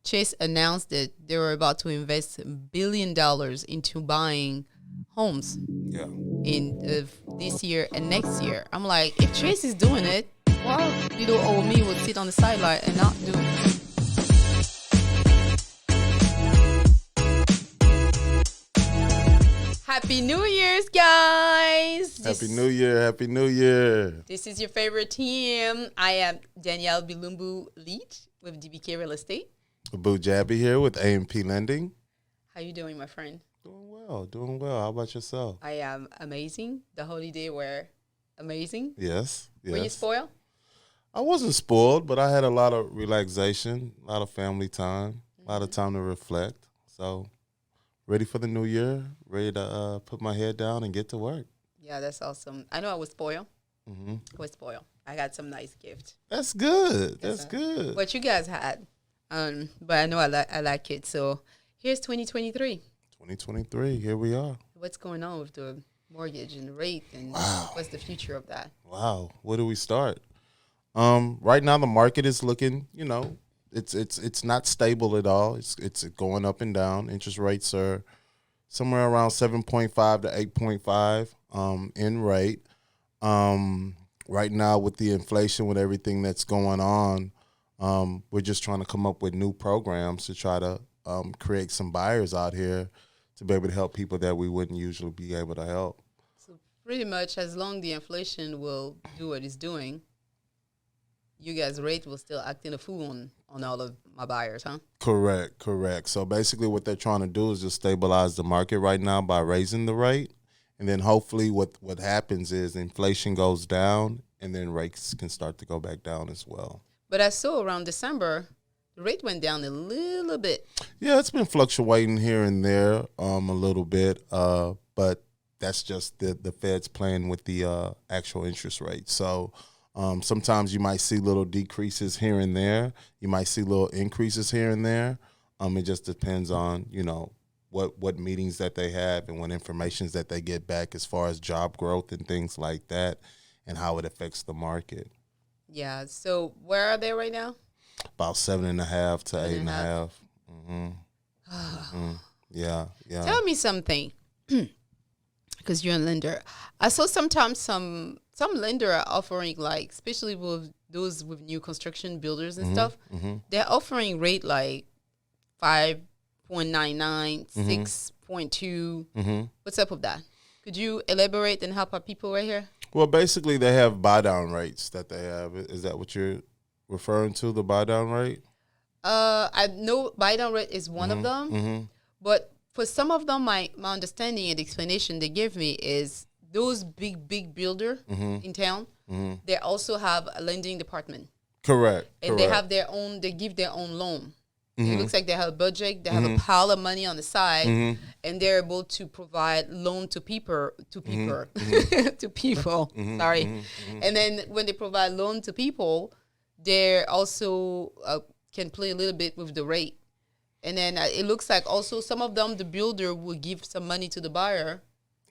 Chase announced that they were about to invest $1 billion into buying homes Yeah. in this year and next year. I'm like, if Chase is doing it, well, little old me would sit on the sideline and not do it. Happy New Year's, guys! Happy New Year. Happy New Year. This is your favorite team. I am Danielle Bilumbu Leach with DBK Real Estate. Abu Jabi here with A&P Lending. How you doing, my friend? Doing well. Doing well. How about yourself? I am amazing. The holiday were amazing. Yes. Were you spoiled? I wasn't spoiled, but I had a lot of relaxation, a lot of family time, a lot of time to reflect. So, ready for the new year, ready to put my head down and get to work. Yeah, that's awesome. I know I was spoiled. Mm-hmm. I was spoiled. I got some nice gifts. That's good. That's good. What you guys had. But I know I like it. So here's 2023. 2023, here we are. What's going on with the mortgage and the rate, and what's the future of that? Wow. Where do we start? Right now the market is looking, it's not stable at all. It's going up and down. Interest rates are somewhere around 7.5 to 8.5 in rate. Right now with the inflation, with everything that's going on, we're just trying to come up with new programs to try to create some buyers out here to be able to help people that we wouldn't usually be able to help. So pretty much as long the inflation will do what it's doing, you guys' rate will still act in a fool on all of my buyers, huh? Correct. So basically what they're trying to do is just stabilize the market right now by raising the rate. And then hopefully what happens is inflation goes down and then rates can start to go back down as well. But I saw around December, the rate went down a little bit. Yeah, it's been fluctuating here and there a little bit, but that's just the Fed's playing with the actual interest rate. So sometimes you might see little decreases here and there. You might see little increases here and there. It just depends on, what meetings that they have and what informations that they get back as far as job growth and things like that and how it affects the market. Yeah. So where are they right now? About 7.5 to 8.5. Yeah. Tell me something, because you're a lender. I saw sometimes some lender are offering, like, especially with those with new construction builders and stuff, they're offering rate like 5.99, 6.2. What's up with that? Could you elaborate and help our people right here? Well, basically, they have buy-down rates that they have. Is that what you're referring to, the buy-down rate? I know buy-down rate is one of them. But for some of them, my understanding and explanation they give me is those big builder in town, they also have a lending department. Correct. And they have their own, they give their own loan. It looks like they have a budget, they have a pile of money on the side, and they're able to provide loan to people, sorry. And then when they provide loan to people, they also can play a little bit with the rate. And then it looks like also some of them, the builder will give some money to the buyer.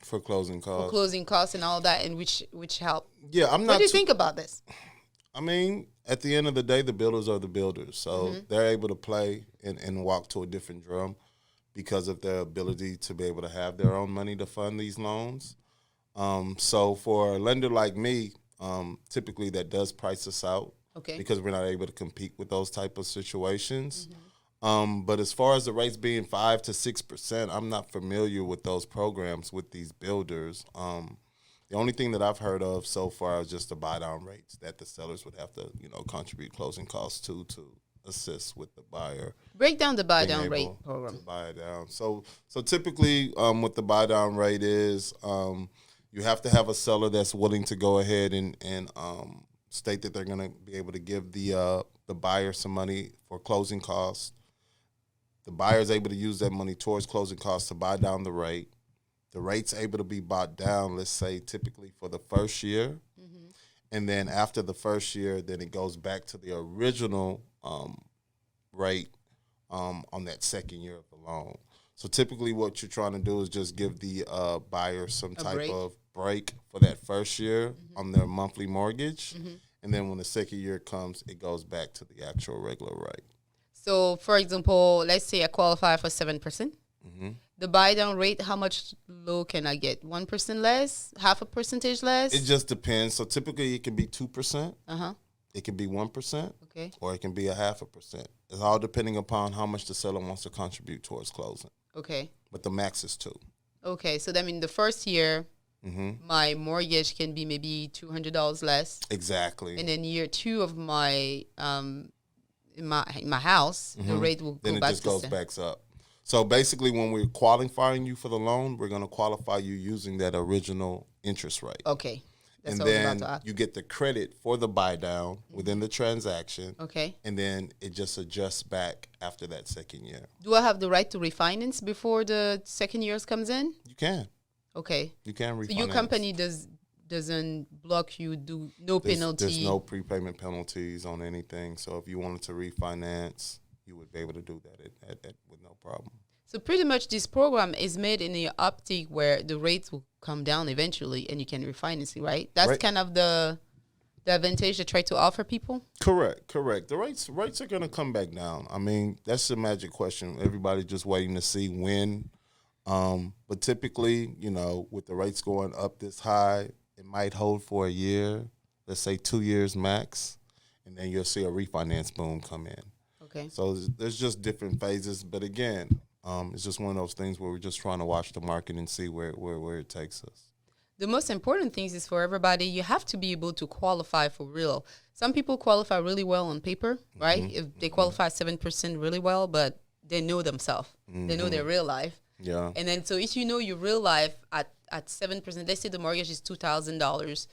For closing costs. For closing costs and all that, and which help. Yeah, I'm not. What do you think about this? I mean, at the end of the day, the builders are the builders. So they're able to play and walk to a different drum because of their ability to be able to have their own money to fund these loans. So for a lender like me, typically that does price us out because we're not able to compete with those type of situations. But as far as the rates being 5 to 6%, I'm not familiar with those programs with these builders. The only thing that I've heard of so far is just the buy-down rates that the sellers would have to, contribute closing costs to assist with the buyer. Break down the buy-down rate program. To buy it down. So typically what the buy-down rate is, you have to have a seller that's willing to go ahead and state that they're going to be able to give the buyer some money for closing costs. The buyer is able to use that money towards closing costs to buy down the rate. The rate's able to be bought down, let's say, typically for the first year. And then after the first year, then it goes back to the original rate on that second year of the loan. So typically what you're trying to do is just give the buyer some type of break for that first year on their monthly mortgage. And then when the second year comes, it goes back to the actual regular rate. So, for example, let's say I qualify for 7%. Mm-hmm. The buy down rate, how much low can I get? 1% less? Half a percentage less? It just depends. So typically it can be 2%. Uh-huh. It can be 1%. Okay. Or it can be 0.5%. It's all depending upon how much the seller wants to contribute towards closing. Okay. But the max is 2. Okay. So that means the first year, Mm-hmm. my mortgage can be maybe $200 less. Exactly. And then year 2 of my in my house, the rate will Then go it back just to goes back up. So basically, when we're qualifying you for the loan, we're going to qualify you using that original interest rate. Okay. That's And what I was then about to ask. you get the credit for the buy down within the transaction. Okay. And then it just adjusts back after that second year. Do I have the right to refinance before the second year comes in? You can. Okay. You can refinance. So your company doesn't block you, do no penalty. There's no prepayment penalties on anything. So if you wanted to refinance, you would be able to do that with no problem. So pretty much this program is made in the optic where the rates will come down eventually and you can refinance it, right? That's Right. kind of the advantage they try to offer people? Correct. The rates are going to come back down. I mean, that's the magic question. Everybody's just waiting to see when. But typically, with the rates going up this high, it might hold for a year, let's say 2 years max, and then you'll see a refinance boom come in. Okay. So there's just different phases. But again, it's just one of those things where we're just trying to watch the market and see where it takes us. The most important thing is for everybody, you have to be able to qualify for real. Some people qualify really well on paper, right? If they qualify 7% really well, but they know themselves. They know their real life. Yeah. And then so if you know your real life at 7%, let's say the mortgage is $2,000,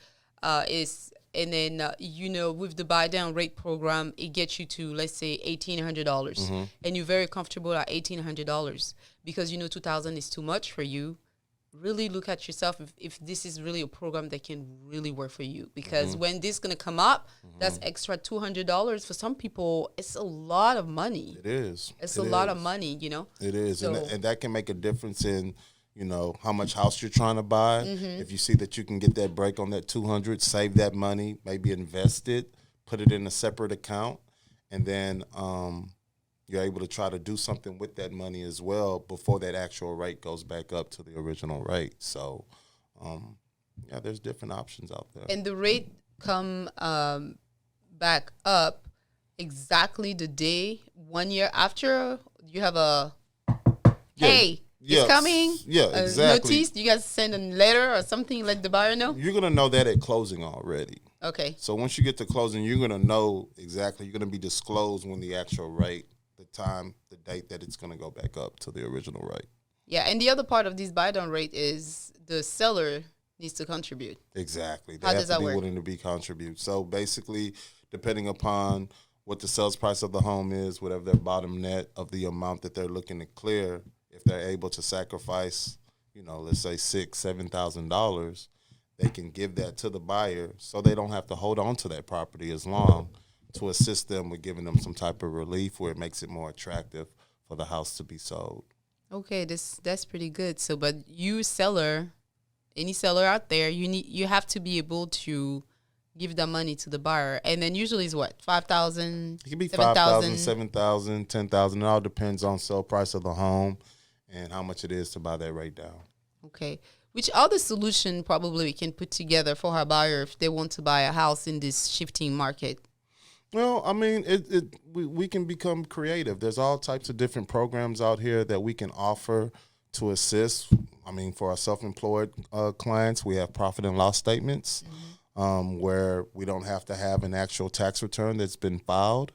with the buy down rate program, it gets you to, let's say, $1,800, and you're very comfortable at $1,800 because you know $2,000 is too much for you. Really look at yourself if this is really a program that can really work for you, because when this is going to come up, that's extra $200 for some people. It's a lot of money. It is. It's a lot of money, It is, So- and that can make a difference in, how much house you're trying to buy. If you see that you can get that break on that 200, save that money, maybe invest it, put it in a separate account, and then you're able to try to do something with that money as well before that actual rate goes back up to the original rate. So, there's different options out there. And the rate come back up exactly the day 1 year after you have a hey. Yes. It's coming. Yeah, exactly. Notice. You guys send a letter or something, let the buyer know. You're gonna know that at closing already. Okay. So once you get to closing, you're gonna know exactly. You're gonna be disclosed when the actual rate, the time, the date that it's gonna go back up to the original rate. Yeah, and the other part of this buy down rate is the seller needs to contribute. Exactly. They How have does to that be work? willing to be contribute. So basically, depending upon what the sales price of the home is, whatever their bottom net of the amount that they're looking to clear, if they're able to sacrifice, let's say $6,000-$7,000, they can give that to the buyer so they don't have to hold on to that property as long, to assist them with giving them some type of relief where it makes it more attractive for the house to be sold. Okay, that's pretty good. So, but you seller, any seller out there, you have to be able to give that money to the buyer, and then usually is what, 5,000. It can be 5,000, 7,000, 10,000. It all depends on sale price of the home and how much it is to buy that rate down. Okay. Which other solution probably we can put together for our buyer if they want to buy a house in this shifting market? Well, I mean, we can become creative. There's all types of different programs out here that we can offer to assist. I mean, for our self-employed clients, we have profit and loss statements where we don't have to have an actual tax return that's been filed.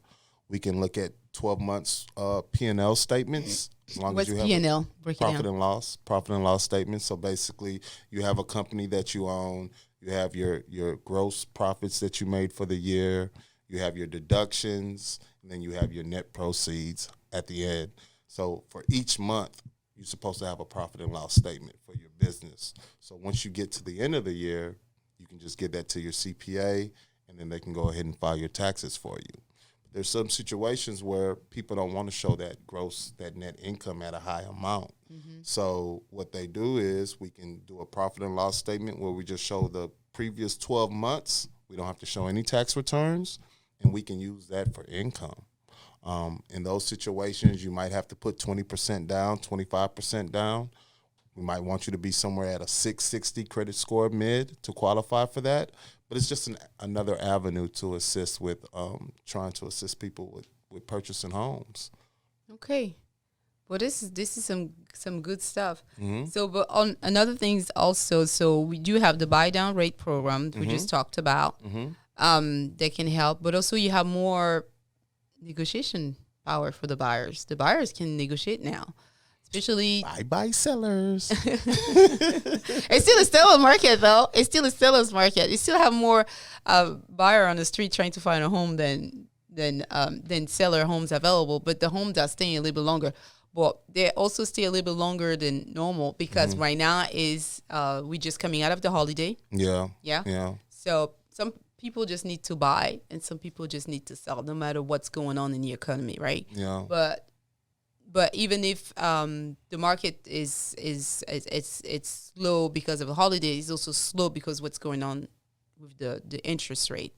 We can look at 12 months P&L statements. As long What's as you have P&L? Break it profit down. and loss statements. So basically, you have a company that you own. You have your gross profits that you made for the year. You have your deductions, and then you have your net proceeds at the end. So for each month, you're supposed to have a profit and loss statement for your business. So once you get to the end of the year, you can just give that to your CPA, and then they can go ahead and file your taxes for you. There's some situations where people don't want to show that net income at a high amount. So what they do is we can do a profit and loss statement where we just show the previous 12 months. We don't have to show any tax returns, and we can use that for income. In those situations, you might have to put 20% down, 25% down. We might want you to be somewhere at a 660 credit score mid to qualify for that. But it's just another avenue to assist with trying to assist people with purchasing homes. Okay. Well, this is some good stuff. So, but on another things also, so we do have the buy down rate program we just talked about. That can help, but also you have more negotiation power for the buyers. The buyers can negotiate now, especially Bye sellers. It's still a seller's market, though. It's still a seller's market. You still have more buyer on the street trying to find a home than seller homes available, but the homes are staying a little bit longer. But they also stay a little bit longer than normal because right now is we just coming out of the holiday. Yeah. So some people just need to buy, and some people just need to sell, no matter what's going on in the economy, right? Yeah. But even if the market is it's slow because of the holiday, it's also slow because what's going on with the interest rate.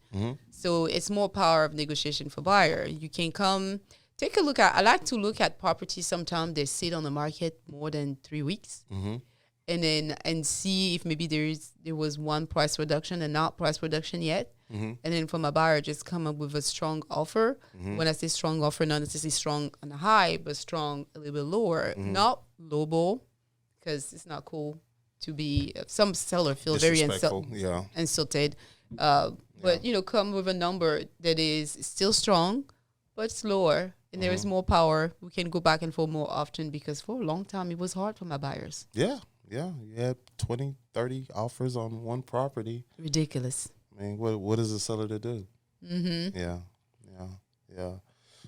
So it's more power of negotiation for buyer. You can come take a look at. I like to look at properties. Sometimes they sit on the market more than 3 weeks, and see if maybe there was one price reduction and not price reduction yet. And then from a buyer, just come up with a strong offer. When I say strong offer, not necessarily strong on the high, but strong a little bit lower, not lowball, because it's not cool to be. Some seller feel very insulted. But come with a number that is still strong, but it's lower, and there is more power. We can go back and forth more often because for a long time it was hard for my buyers. Yeah. You had 20, 30 offers on one property. Ridiculous. I mean, what is a seller to do? Yeah.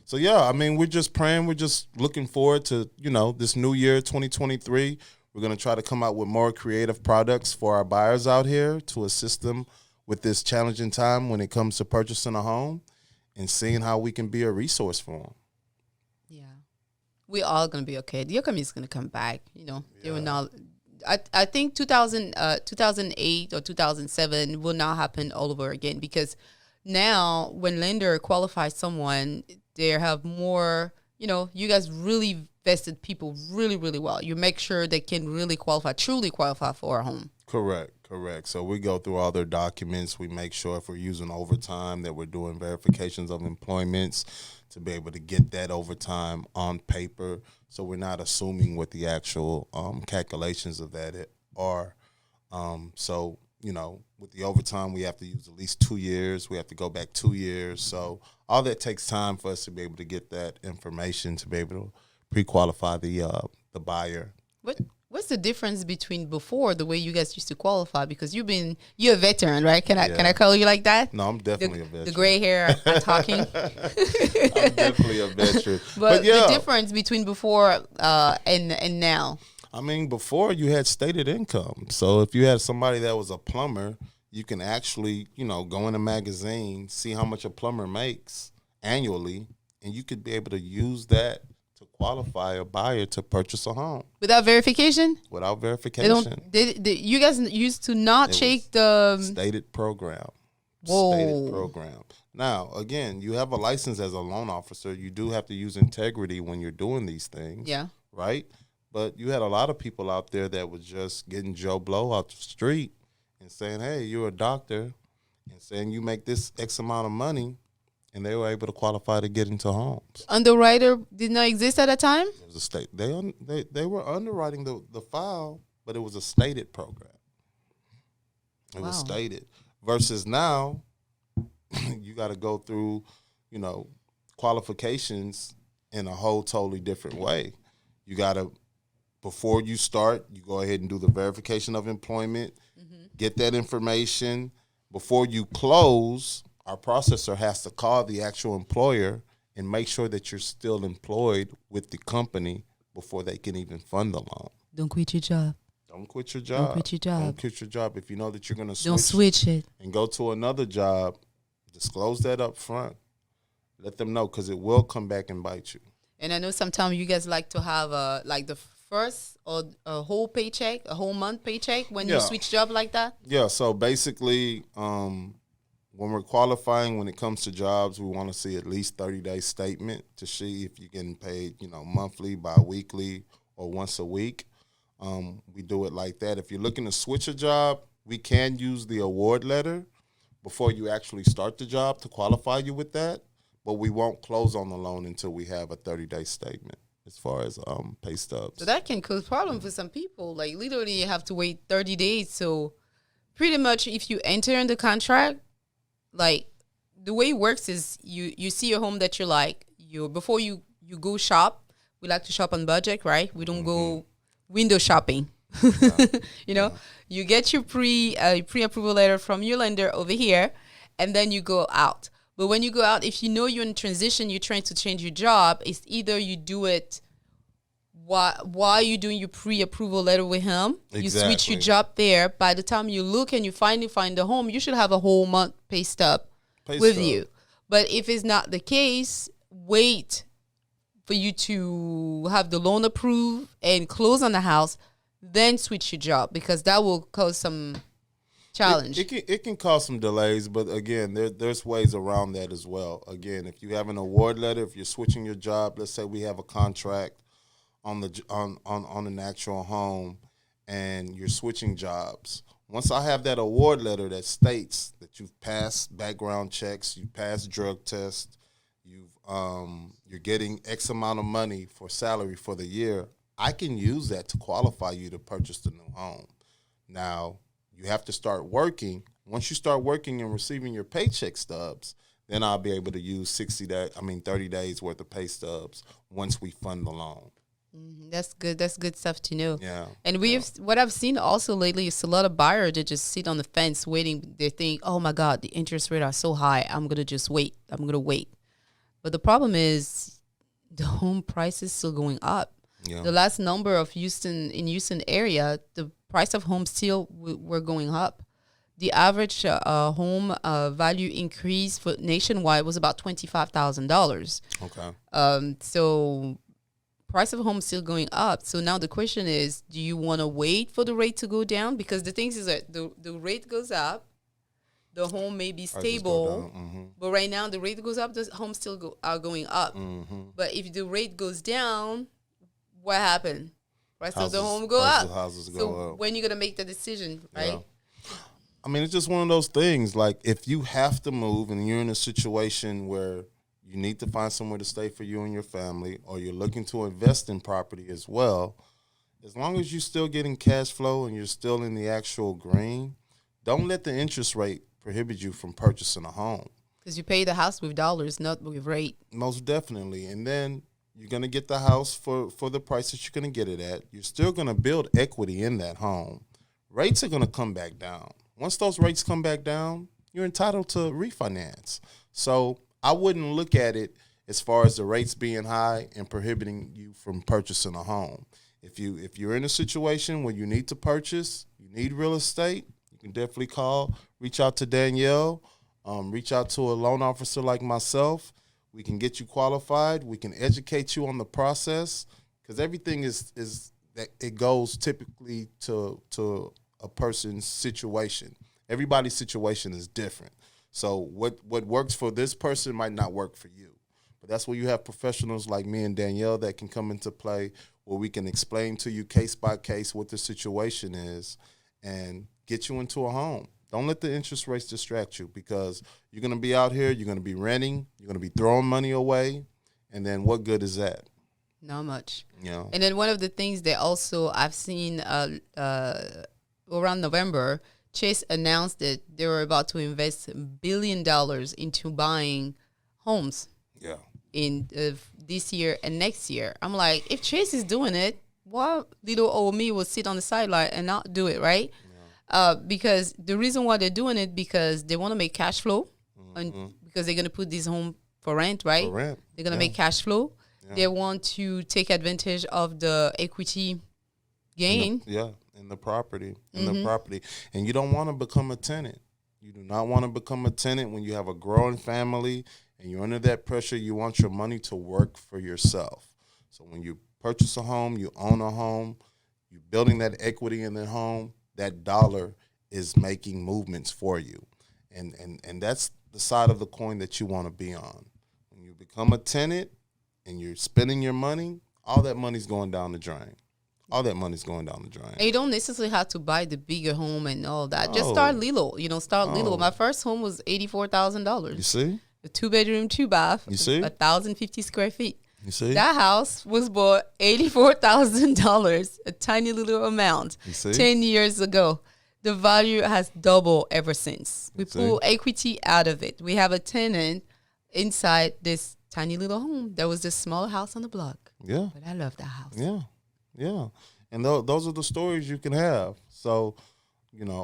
So, I mean, we're just praying. We're just looking forward to, this new year, 2023. We're going to try to come out with more creative products for our buyers out here to assist them with this challenging time when it comes to purchasing a home and seeing how we can be a resource for them. Yeah. We're all going to be okay. The economy is going to come back. They will not. I think 2008 or 2007 will not happen all over again, because now when lender qualifies someone, they have more, you guys really vested people really, really well. You make sure they can really truly qualify for a home. Correct. So we go through all their documents. We make sure if we're using overtime that we're doing verifications of employments to be able to get that overtime on paper. So we're not assuming what the actual calculations of that are. So, with the overtime, we have to use at least 2 years. We have to go back 2 years. So all that takes time for us to be able to get that information to be able to pre-qualify the buyer. What's the difference between before, the way you guys used to qualify? Because you're a veteran, right? Can I call you like that? No, I'm definitely a veteran. The gray hair I'm talking. I'm definitely a veteran. But the difference between before and now. I mean, before you had stated income. So if you had somebody that was a plumber, you can actually, go in a magazine, see how much a plumber makes annually, and you could be able to use that to qualify a buyer to purchase a home. Without verification? Without verification. You guys used to not check the stated program. Whoa. Stated program. Now, again, you have a license as a loan officer. You do have to use integrity when you're doing these things. Yeah. Right? But you had a lot of people out there that was just getting Joe Blow out the street and saying, hey, you're a doctor, and saying you make this X amount of money, and they were able to qualify to get into homes. Underwriter did not exist at that time? It was a state. They were underwriting the file, but it was a stated program. It was stated. Versus now, you got to go through, qualifications in a whole totally different way. You got to, before you start, you go ahead and do the verification of employment, get that information. Before you close, our processor has to call the actual employer and make sure that you're still employed with the company before they can even fund the loan. Don't quit your job. Don't quit your job. Don't quit your job. Don't quit your job. If you know that you're going to switch. Don't switch it. And go to another job, disclose that up front. Let them know, because it will come back and bite you. And I know sometimes you guys like to have the first or a whole paycheck, a whole month paycheck when you switch job like that. Yeah. So basically, when we're qualifying, when it comes to jobs, we want to see at least 30-day statement to see if you're getting paid, monthly, bi-weekly, or once a week. We do it like that. If you're looking to switch a job, we can use the award letter before you actually start the job to qualify you with that, but we won't close on the loan until we have a 30-day statement as far as pay stubs. So that can cause problems for some people. Like literally you have to wait 30 days. So pretty much if you enter in the contract, like the way it works is you see a home that you like, before you go shop, we like to shop on budget, right? We don't go window shopping. You get your pre-approval letter from your lender over here, and then you go out. But when you go out, if you know you're in transition, you're trying to change your job, it's either you do it while you're doing your pre-approval letter with him. Exactly. You switch your job there. By the time you look and you finally find the home, you should have a whole month pay stub with you. But if it's not the case, wait for you to have the loan approved and close on the house, then switch your job, because that will cause some challenge. It can cause some delays, but again, there's ways around that as well. Again, if you have an award letter, if you're switching your job, let's say we have a contract on an actual home, and you're switching jobs. Once I have that award letter that states that you've passed background checks, you passed drug tests, you're getting X amount of money for salary for the year, I can use that to qualify you to purchase the new home. Now, you have to start working. Once you start working and receiving your paycheck stubs, then I'll be able to use 30 days worth of pay stubs once we fund the loan. That's good. That's good stuff to know. Yeah. And what I've seen also lately is a lot of buyers that just sit on the fence waiting. They think, oh my God, the interest rate are so high. I'm going to just wait. I'm going to wait. But the problem is the home price is still going up. Yeah. The last number of Houston area, the price of homes still were going up. The average home value increase for nationwide was about $25,000. Okay. So price of homes still going up. So now the question is, do you want to wait for the rate to go down? Because the thing is that the rate goes up, the home may be stable, but right now the rate goes up, the homes still are going up. But if the rate goes down, what happened? Price of the home go up. Houses go so up. when you gonna make the decision, right? Yeah. I mean, it's just one of those things. Like, if you have to move and you're in a situation where you need to find somewhere to stay for you and your family, or you're looking to invest in property as well, as long as you're still getting cash flow and you're still in the actual green, don't let the interest rate prohibit you from purchasing a home. Because you pay the house with dollars, not with rate. Most definitely. And then you're going to get the house for the price that you're going to get it at. You're still going to build equity in that home. Rates are going to come back down. Once those rates come back down, you're entitled to refinance. So I wouldn't look at it as far as the rates being high and prohibiting you from purchasing a home. If you're in a situation where you need to purchase, you need real estate, you can definitely reach out to Danielle, reach out to a loan officer like myself. We can get you qualified. We can educate you on the process, because everything is that it goes typically to a person's situation. Everybody's situation is different. So what works for this person might not work for you. But that's where you have professionals like me and Danielle that can come into play, where we can explain to you case by case what the situation is and get you into a home. Don't let the interest rates distract you, because you're going to be out here, you're going to be renting, you're going to be throwing money away, and then what good is that? Not much. Yeah. And then one of the things that also I've seen around November, Chase announced that they were about to invest $1 billion into buying homes. Yeah. In this year and next year. I'm like, if Chase is doing it, why little old me will sit on the sideline and not do it, right? Because the reason why they're doing it, because they want to make cash flow, and because they're going to put this home for rent, right? For rent. They're going to make cash flow. Yeah. They want to take advantage of the equity gain. In the property. And you don't want to become a tenant. You do not want to become a tenant when you have a growing family and you're under that pressure. You want your money to work for yourself. So when you purchase a home, you own a home, you're building that equity in the home, that dollar is making movements for you. And that's the side of the coin that you want to be on. When you become a tenant and you're spending your money, all that money's going down the drain. All that money's going down the drain. And you don't necessarily have to buy the bigger home and all that. Just start little. Start little. My first home was $84,000. You see? A 2-bedroom, 2-bath. You see? 1,050 square feet. You see? That house was bought $84,000, a tiny little amount, 10 years ago. The value has doubled ever since. We pull equity out of it. We have a tenant inside this tiny little home. There was this small house on the block. Yeah. But I love that house. Yeah. Yeah. And those are the stories you can have. So,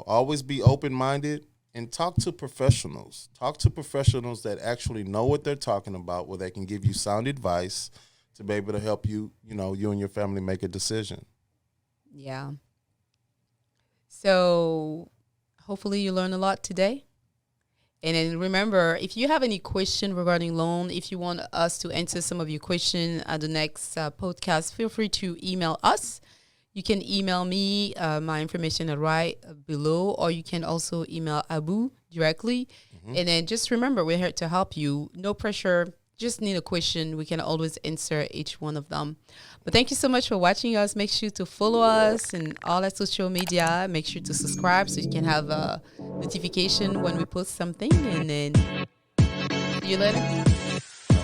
always be open-minded and talk to professionals. Talk to professionals that actually know what they're talking about, where they can give you sound advice to be able to help you, you and your family make a decision. Yeah. So hopefully you learned a lot today. And then remember, if you have any question regarding loan, if you want us to answer some of your questions at the next podcast, feel free to email us. You can email me. My information is right below, or you can also email Abu directly. Mm-hmm. And then just remember, we're here to help you. No pressure. Just need a question. We can always answer each one of them. But thank you so much for watching us. Make sure to follow us and all our social media. Make sure to subscribe so you can have a notification when we post something. And then see you later.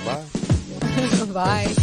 Bye. Bye.